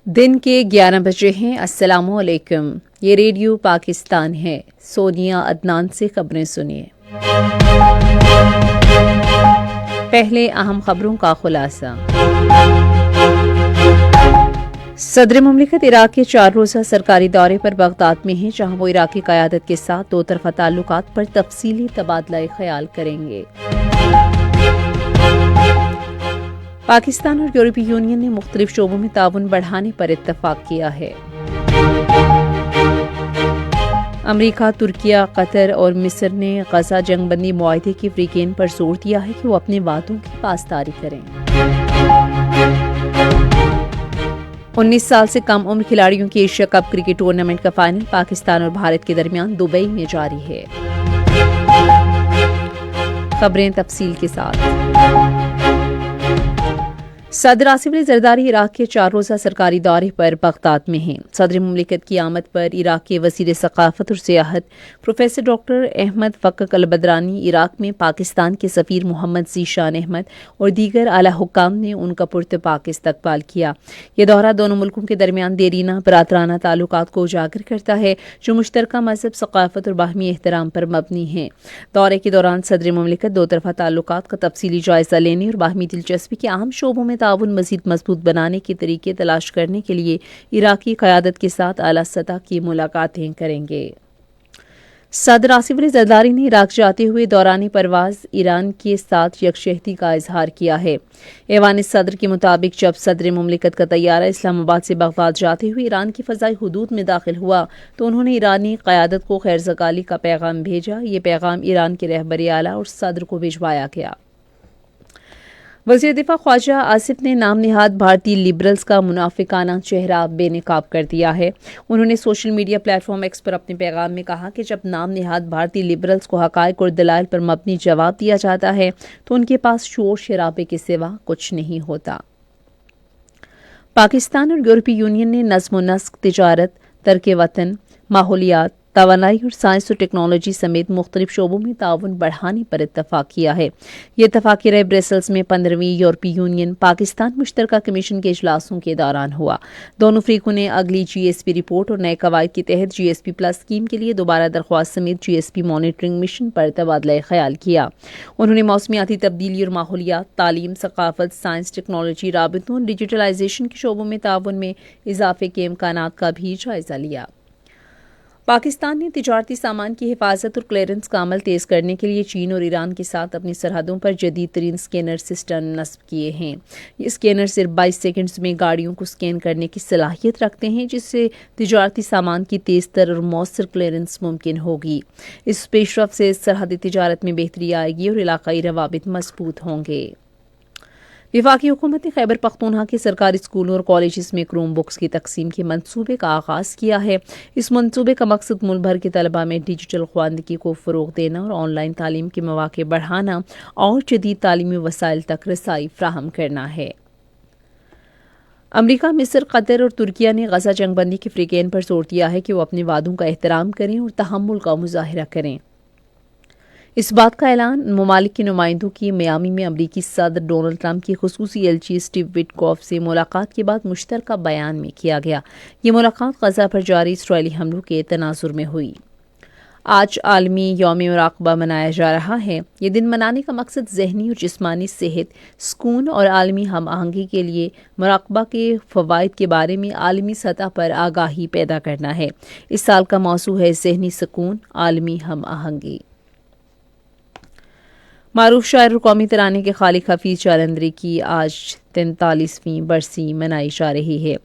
دن کے 11 بجے ہیں۔ السلام علیکم، یہ ریڈیو پاکستان ہے۔ سونیا عدنان سے خبریں سنیے۔ پہلے اہم خبروں کا خلاصہ۔ صدر مملکت عراق کے 4 روزہ سرکاری دورے پر بغداد میں ہیں، جہاں وہ عراقی قیادت کے ساتھ دو طرفہ تعلقات پر تفصیلی تبادلہ خیال کریں گے۔ پاکستان اور یورپی یونین نے مختلف شعبوں میں تعاون بڑھانے پر اتفاق کیا ہے۔ امریکہ، ترکیہ، قطر اور مصر نے غزہ جنگ بندی معاہدے کے فریقین پر زور دیا ہے کہ وہ اپنے وعدوں کی پاسداری کریں۔ 19 سال سے کم عمر کھلاڑیوں کی ایشیا کپ کرکٹ ٹورنامنٹ کا فائنل پاکستان اور بھارت کے درمیان دبئی میں جاری ہے۔ خبریں تفصیل کے ساتھ۔ صدر آصف علی زرداری عراق کے 4 روزہ سرکاری دورے پر بغداد میں ہیں۔ صدر مملکت کی آمد پر عراق کے وزیر ثقافت اور سیاحت پروفیسر ڈاکٹر احمد فقق البدرانی، عراق میں پاکستان کے سفیر محمد ذیشان احمد اور دیگر اعلیٰ حکام نے ان کا پرتپاک استقبال کیا۔ یہ دورہ دونوں ملکوں کے درمیان دیرینہ برادرانہ تعلقات کو اجاگر کرتا ہے، جو مشترکہ مذہب، ثقافت اور باہمی احترام پر مبنی ہیں۔ دورے کے دوران صدر مملکت دو طرفہ تعلقات کا تفصیلی جائزہ لینے اور باہمی دلچسپی کے اہم شعبوں میں تعاون مزید مضبوط بنانے کے طریقے تلاش کرنے کے لیے عراقی قیادت کے ساتھ اعلیٰ سطح کی ملاقاتیں کریں گے۔ صدر آصف علی زرداری نے عراق جاتے ہوئے دوران پرواز ایران کے ساتھ یکجہتی کا اظہار کیا ہے۔ ایوان صدر کے مطابق جب صدر مملکت کا طیارہ اسلام آباد سے بغداد جاتے ہوئے ایران کی فضائی حدود میں داخل ہوا تو انہوں نے ایرانی قیادت کو خیر سگالی کا پیغام بھیجا۔ یہ پیغام ایران کے رہبر اعلیٰ اور صدر کو بھجوایا گیا۔ وزیر دفاع خواجہ آصف نے نام نہاد بھارتی لبرلز کا منافقانہ چہرہ بے نقاب کر دیا ہے۔ انہوں نے social media platform X پر اپنے پیغام میں کہا کہ جب نام نہاد بھارتی لبرلز کو حقائق اور دلائل پر مبنی جواب دیا جاتا ہے تو ان کے پاس شور شرابے کے سوا کچھ نہیں ہوتا۔ پاکستان اور یورپی یونین نے نظم و نسق، تجارت، ترک وطن، ماحولیات، توانائی اور سائنس اور ٹیکنالوجی سمیت مختلف شعبوں میں تعاون بڑھانے پر اتفاق کیا ہے۔ یہ اتفاقی رائے برسلز میں 15ویں یورپی یونین پاکستان مشترکہ کمیشن کے اجلاسوں کے دوران ہوا۔ دونوں فریقوں نے اگلی جی ایس پی رپورٹ اور نئے قواعد کے تحت جی ایس پی پلس اسکیم کے لیے دوبارہ درخواست سمیت جی ایس پی مانیٹرنگ مشن پر تبادلہ خیال کیا۔ انہوں نے موسمیاتی تبدیلی اور ماحولیات، تعلیم، ثقافت، سائنس، ٹیکنالوجی، رابطوں اور ڈیجیٹلائزیشن کے شعبوں میں تعاون میں اضافے کے امکانات کا بھی جائزہ لیا۔ پاکستان نے تجارتی سامان کی حفاظت اور کلیئرنس کا عمل تیز کرنے کے لیے چین اور ایران کے ساتھ اپنی سرحدوں پر جدید ترین اسکینر سسٹم نصب کیے ہیں۔ یہ اسکینر صرف 22 سیکنڈز میں گاڑیوں کو اسکین کرنے کی صلاحیت رکھتے ہیں، جس سے تجارتی سامان کی تیز تر اور مؤثر کلیئرنس ممکن ہوگی۔ اس پیش رفت سے سرحدی تجارت میں بہتری آئے گی اور علاقائی روابط مضبوط ہوں گے۔ وفاقی حکومت نے خیبر پختونخوا کے سرکاری اسکولوں اور کالجز میں کروم بکس کی تقسیم کے منصوبے کا آغاز کیا ہے۔ اس منصوبے کا مقصد ملک بھر کے طلباء میں ڈیجیٹل خواندگی کو فروغ دینا اور آن لائن تعلیم کے مواقع بڑھانا اور جدید تعلیمی وسائل تک رسائی فراہم کرنا ہے۔ امریکہ، مصر، قطر اور ترکیہ نے غزہ جنگ بندی کے فریقین پر زور دیا ہے کہ وہ اپنے وعدوں کا احترام کریں اور تحمل کا مظاہرہ کریں۔ اس بات کا اعلان ممالک کے نمائندوں کی میامی میں امریکی صدر ڈونلڈ ٹرمپ کی خصوصی ایلچی اسٹیو وٹکوف سے ملاقات کے بعد مشترکہ بیان میں کیا گیا۔ یہ ملاقات غزہ پر جاری اسرائیلی حملوں کے تناظر میں ہوئی۔ آج عالمی یوم مراقبہ منایا جا رہا ہے۔ یہ دن منانے کا مقصد ذہنی اور جسمانی صحت، سکون اور عالمی ہم آہنگی کے لیے مراقبہ کے فوائد کے بارے میں عالمی سطح پر آگاہی پیدا کرنا ہے۔ اس سال کا موضوع ہے ذہنی سکون، عالمی ہم آہنگی۔ معروف شاعر اور قومی ترانے کے خالق حفیظ جالندھری کی آج 43ویں برسی منائی جا رہی ہے۔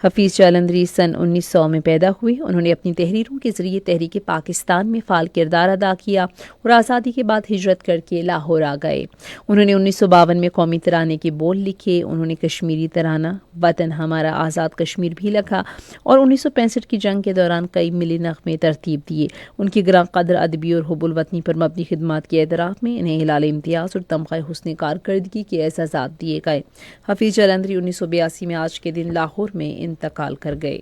حفیظ جالندھری سن 1900 میں پیدا ہوئے۔ انہوں نے اپنی تحریروں کے ذریعے تحریک پاکستان میں فعال کردار ادا کیا اور آزادی کے بعد ہجرت کر کے لاہور آ گئے۔ انہوں نے 1952 میں قومی ترانے کے بول لکھے۔ انہوں نے کشمیری ترانہ وطن ہمارا آزاد کشمیر بھی لکھا اور 1965 کی جنگ کے دوران کئی ملی نغمے ترتیب دیے۔ ان کی گراں قدر ادبی اور حب الوطنی پر مبنی خدمات کے اعتراف میں انہیں ہلال امتیاز اور تمغہ حسن کارکردگی کے اعزازات دیے گئے۔ حفیظ جالندھری 1982 میں آج کے دن لاہور میں انتقال کر گئے۔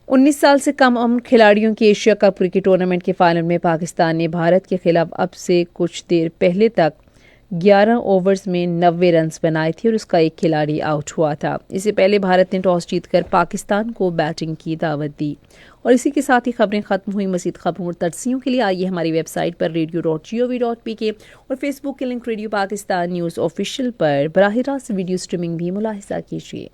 19 سال سے کم عمر کھلاڑیوں کی ایشیا کپ کرکٹ ٹورنامنٹ کے فائنل میں پاکستان نے بھارت کے خلاف اب سے کچھ دیر پہلے تک 11 اوورز میں 90 رنز بنائے تھے اور اس کا ایک کھلاڑی آؤٹ ہوا تھا۔ اس سے پہلے بھارت نے ٹاس جیت کر پاکستان کو بیٹنگ کی دعوت دی۔ اور اسی کے ساتھ ہی خبریں ختم ہوئی۔ مزید خبروں اور تجزیوں کے لیے آئیے ہماری ویب سائٹ پر radio.gov.pk اور فیس بک کے link radio Pakistan news official پر براہ راست ویڈیو سٹریمنگ بھی ملاحظہ کیجیے۔